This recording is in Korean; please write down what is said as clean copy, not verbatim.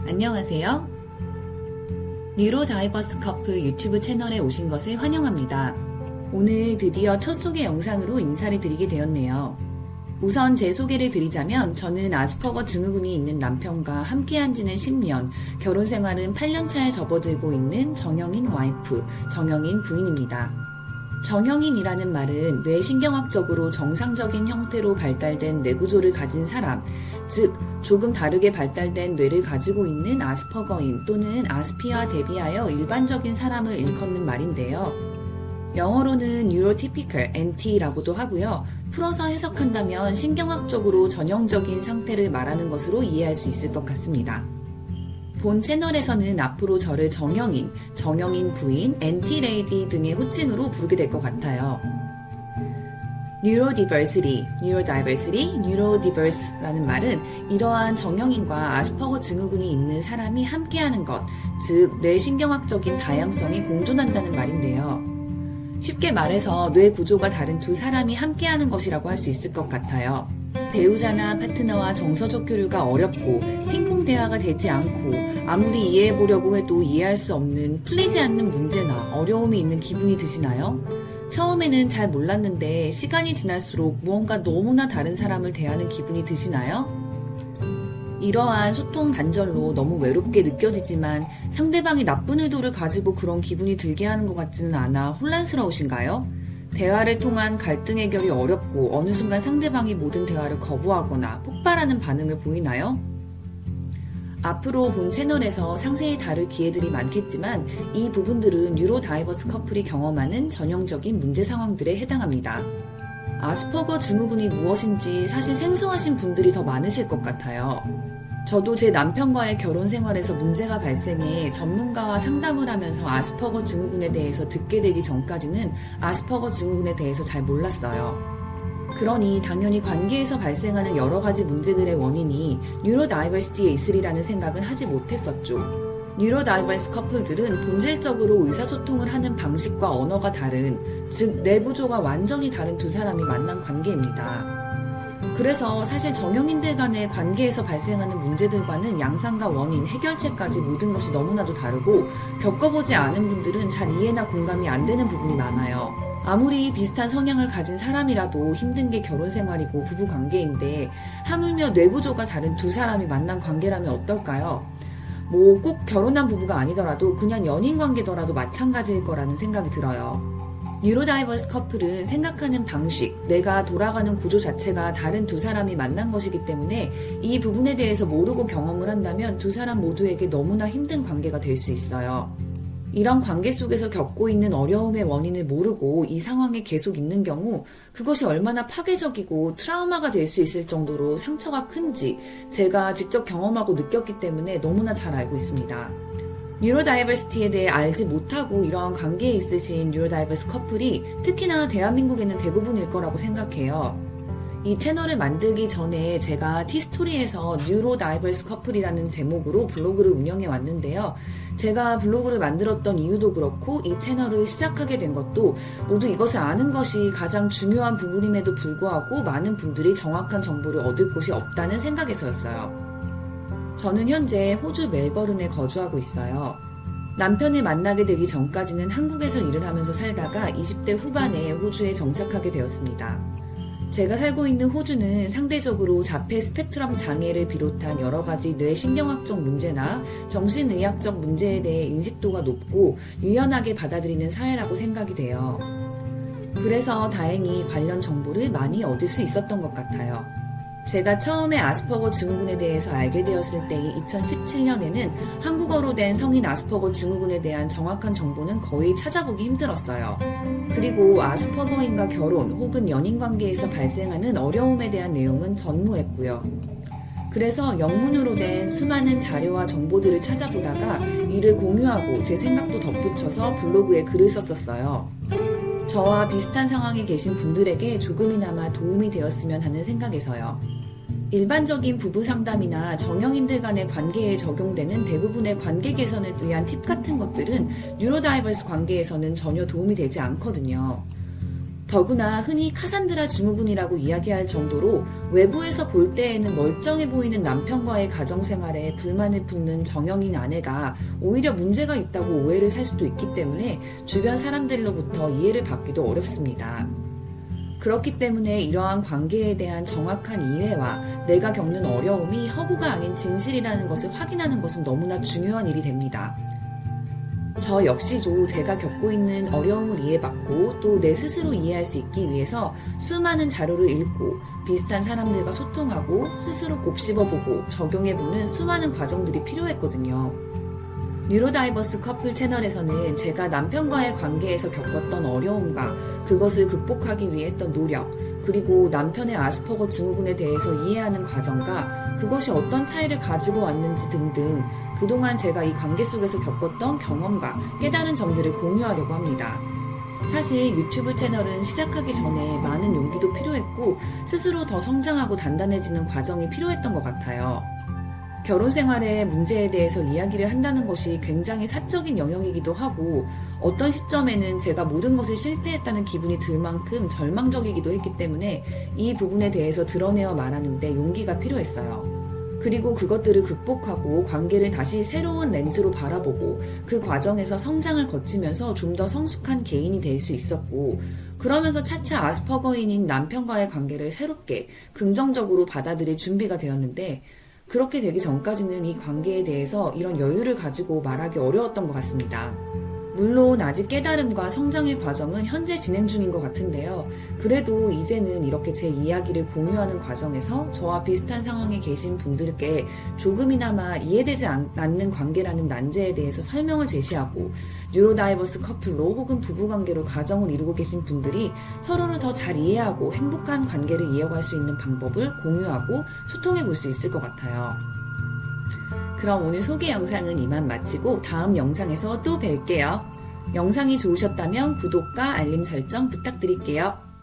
안녕하세요. 뉴로다이버스 커플 유튜브 채널에 오신 것을 환영합니다. 오늘 드디어 첫 소개 영상으로 인사를 드리게 되었네요. 우선 제 소개를 드리자면 저는 아스퍼거 증후군이 있는 남편과 함께한 지는 10년, 결혼 생활은 8년 차에 접어들고 있는 정형인 와이프, 정형인 부인입니다. 정형인이라는 말은 뇌신경학적으로 정상적인 형태로 발달된 뇌구조를 가진 사람, 즉 조금 다르게 발달된 뇌를 가지고 있는 아스퍼거인 또는 아스피와 대비하여 일반적인 사람을 일컫는 말인데요. 영어로는 Neurotypical, NT라고도 하고요. 풀어서 해석한다면 신경학적으로 전형적인 상태를 말하는 것으로 이해할 수 있을 것 같습니다. 본 채널에서는 앞으로 저를 정형인, 정형인 부인, NT-레이디 등의 호칭으로 부르게 될 것 같아요. Neurodiversity, Neurodiverse라는 말은 이러한 정형인과 아스퍼거 증후군이 있는 사람이 함께하는 것, 즉 뇌신경학적인 다양성이 공존한다는 말인데요. 쉽게 말해서 뇌 구조가 다른 두 사람이 함께하는 것이라고 할 수 있을 것 같아요. 배우자나 파트너와 정서적 교류가 어렵고 핑퐁 대화가 되지 않고 아무리 이해해보려고 해도 이해할 수 없는 풀리지 않는 문제나 어려움이 있는 기분이 드시나요? 처음에는 잘 몰랐는데 시간이 지날수록 무언가 너무나 다른 사람을 대하는 기분이 드시나요? 이러한 소통 단절로 너무 외롭게 느껴지지만 상대방이 나쁜 의도를 가지고 그런 기분이 들게 하는 것 같지는 않아 혼란스러우신가요? 대화를 통한 갈등 해결이 어렵고 어느 순간 상대방이 모든 대화를 거부하거나 폭발하는 반응을 보이나요? 앞으로 본 채널에서 상세히 다룰 기회들이 많겠지만 이 부분들은 뉴로다이버스 커플이 경험하는 전형적인 문제 상황들에 해당합니다. 아스퍼거 증후군이 무엇인지 사실 생소하신 분들이 더 많으실 것 같아요. 저도 제 남편과의 결혼 생활에서 문제가 발생해 전문가와 상담을 하면서 아스퍼거 증후군에 대해서 듣게 되기 전까지는 아스퍼거 증후군에 대해서 잘 몰랐어요. 그러니 당연히 관계에서 발생하는 여러 가지 문제들의 원인이 뉴로다이버시티에 있으리라는 생각은 하지 못했었죠. 뉴로다이버스 커플들은 본질적으로 의사소통을 하는 방식과 언어가 다른, 즉 뇌구조가 완전히 다른 두 사람이 만난 관계입니다. 그래서 사실 정형인들 간의 관계에서 발생하는 문제들과는 양상과 원인, 해결책까지 모든 것이 너무나도 다르고 겪어보지 않은 분들은 잘 이해나 공감이 안 되는 부분이 많아요. 아무리 비슷한 성향을 가진 사람이라도 힘든 게 결혼 생활이고 부부 관계인데 하물며 뇌구조가 다른 두 사람이 만난 관계라면 어떨까요? 꼭 결혼한 부부가 아니더라도 그냥 연인 관계더라도 마찬가지일 거라는 생각이 들어요. 뉴로다이버스 커플은 생각하는 방식, 뇌가 돌아가는 구조 자체가 다른 두 사람이 만난 것이기 때문에 이 부분에 대해서 모르고 경험을 한다면 두 사람 모두에게 너무나 힘든 관계가 될 수 있어요. 이런 관계 속에서 겪고 있는 어려움의 원인을 모르고 이 상황에 계속 있는 경우 그것이 얼마나 파괴적이고 트라우마가 될 수 있을 정도로 상처가 큰지 제가 직접 경험하고 느꼈기 때문에 너무나 잘 알고 있습니다. 뉴로다이버시티에 대해 알지 못하고 이러한 관계에 있으신 뉴로다이버스 커플이 특히나 대한민국에는 대부분일 거라고 생각해요. 이 채널을 만들기 전에 제가 티스토리에서 뉴로다이버스 커플이라는 제목으로 블로그를 운영해 왔는데요. 제가 블로그를 만들었던 이유도 그렇고 이 채널을 시작하게 된 것도 모두 이것을 아는 것이 가장 중요한 부분임에도 불구하고 많은 분들이 정확한 정보를 얻을 곳이 없다는 생각에서였어요. 저는 현재 호주 멜버른에 거주하고 있어요. 남편을 만나게 되기 전까지는 한국에서 일을 하면서 살다가 20대 후반에 호주에 정착하게 되었습니다. 제가 살고 있는 호주는 상대적으로 자폐 스펙트럼 장애를 비롯한 여러 가지 뇌신경학적 문제나 정신의학적 문제에 대해 인식도가 높고 유연하게 받아들이는 사회라고 생각이 돼요. 그래서 다행히 관련 정보를 많이 얻을 수 있었던 것 같아요. 제가 처음에 아스퍼거 증후군에 대해서 알게 되었을 때인 2017년에는 한국어로 된 성인 아스퍼거 증후군에 대한 정확한 정보는 거의 찾아보기 힘들었어요. 그리고 아스퍼거인과 결혼 혹은 연인 관계에서 발생하는 어려움에 대한 내용은 전무했고요. 그래서 영문으로 된 수많은 자료와 정보들을 찾아보다가 이를 공유하고 제 생각도 덧붙여서 블로그에 글을 썼었어요. 저와 비슷한 상황에 계신 분들에게 조금이나마 도움이 되었으면 하는 생각에서요. 일반적인 부부 상담이나 정형인들 간의 관계에 적용되는 대부분의 관계 개선을 위한 팁 같은 것들은 뉴로다이버스 관계에서는 전혀 도움이 되지 않거든요. 더구나 흔히 카산드라 증후군이라고 이야기할 정도로 외부에서 볼 때에는 멀쩡해 보이는 남편과의 가정생활에 불만을 품는 정형인 아내가 오히려 문제가 있다고 오해를 살 수도 있기 때문에 주변 사람들로부터 이해를 받기도 어렵습니다. 그렇기 때문에 이러한 관계에 대한 정확한 이해와 내가 겪는 어려움이 허구가 아닌 진실이라는 것을 확인하는 것은 너무나 중요한 일이 됩니다. 저 역시도 제가 겪고 있는 어려움을 이해받고 또 내 스스로 이해할 수 있기 위해서 수많은 자료를 읽고 비슷한 사람들과 소통하고 스스로 곱씹어보고 적용해보는 수많은 과정들이 필요했거든요. 뉴로다이버스 커플 채널에서는 제가 남편과의 관계에서 겪었던 어려움과 그것을 극복하기 위해 했던 노력, 그리고 남편의 아스퍼거 증후군에 대해서 이해하는 과정과 그것이 어떤 차이를 가지고 왔는지 등등 그동안 제가 이 관계 속에서 겪었던 경험과 깨달은 점들을 공유하려고 합니다. 사실 유튜브 채널은 시작하기 전에 많은 용기도 필요했고 스스로 더 성장하고 단단해지는 과정이 필요했던 것 같아요. 결혼 생활의 문제에 대해서 이야기를 한다는 것이 굉장히 사적인 영역이기도 하고 어떤 시점에는 제가 모든 것을 실패했다는 기분이 들 만큼 절망적이기도 했기 때문에 이 부분에 대해서 드러내어 말하는데 용기가 필요했어요. 그리고 그것들을 극복하고 관계를 다시 새로운 렌즈로 바라보고 그 과정에서 성장을 거치면서 좀 더 성숙한 개인이 될 수 있었고 그러면서 차차 아스퍼거인인 남편과의 관계를 새롭게 긍정적으로 받아들일 준비가 되었는데 그렇게 되기 전까지는 이 관계에 대해서 이런 여유를 가지고 말하기 어려웠던 것 같습니다. 물론 아직 깨달음과 성장의 과정은 현재 진행 중인 것 같은데요. 그래도 이제는 이렇게 제 이야기를 공유하는 과정에서 저와 비슷한 상황에 계신 분들께 조금이나마 이해되지 않는 관계라는 난제에 대해서 설명을 제시하고 뉴로다이버스 커플로 혹은 부부관계로 가정을 이루고 계신 분들이 서로를 더 잘 이해하고 행복한 관계를 이어갈 수 있는 방법을 공유하고 소통해 볼 수 있을 것 같아요. 그럼 오늘 소개 영상은 이만 마치고 다음 영상에서 또 뵐게요. 영상이 좋으셨다면 구독과 알림 설정 부탁드릴게요.